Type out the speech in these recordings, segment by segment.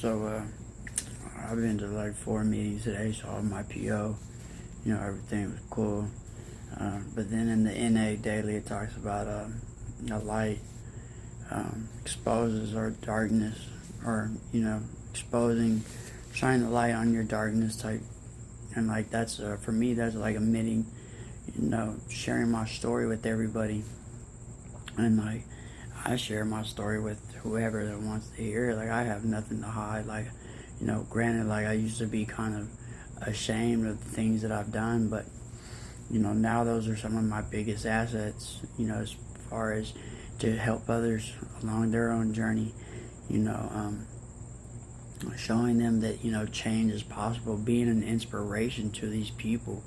I've been to like 4 meetings today, so all my PO, everything was cool. But then in the NA daily, it talks about the light exposes our darkness, or exposing, shining the light on your darkness type. And like that's for me, that's like admitting, sharing my story with everybody, and like I share my story with whoever that wants to hear it. Like I have nothing to hide. Like, granted, like I used to be kind of ashamed of the things that I've done, but now those are some of my biggest assets. As far as to help others along their own journey. Showing them that change is possible, being an inspiration to these people.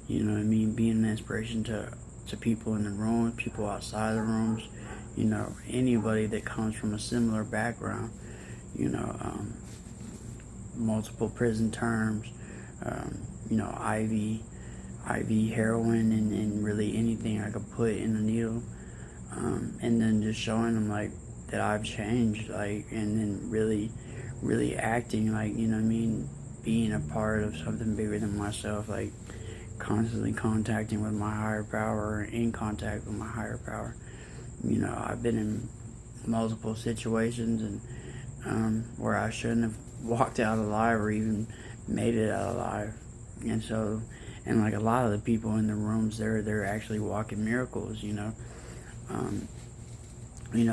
Being an inspiration to people in the room, people outside the rooms. Anybody that comes from a similar background. Multiple prison terms. IV heroin, and really anything I could put in a needle. And then just showing them like that I've changed, like, and then really acting like, being a part of something bigger than myself, like constantly contacting with my higher power, or in contact with my higher power. I've been in multiple situations and where I shouldn't have walked out alive or even made it out alive. And like a lot of the people in the rooms, they're actually walking miracles.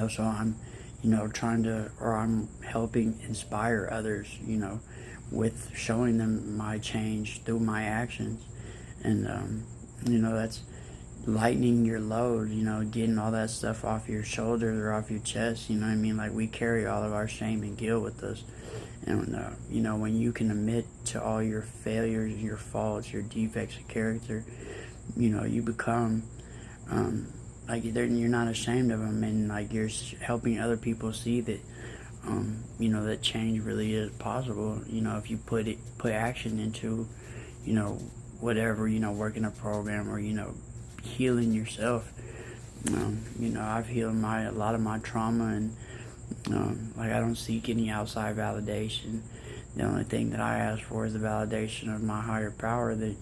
So I'm trying to, or I'm helping inspire others, with showing them my change through my actions. And that's lightening your load, getting all that stuff off your shoulders or off your chest. Like we carry all of our shame and guilt with us. And when you can admit to all your failures, your faults, your defects of character, you become like you're not ashamed of them, and like you're helping other people see that that change really is possible. If you put action into whatever, working a program, or healing yourself. I've healed a lot of my trauma, and like I don't seek any outside validation. The only thing that I ask for is the validation of my higher power, that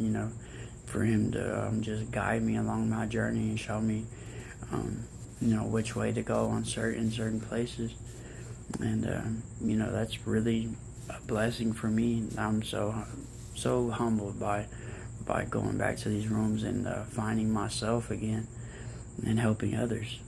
for him to just guide me along my journey and show me which way to go on certain places. And that's really a blessing for me. I'm so humbled by going back to these rooms and finding myself again and helping others.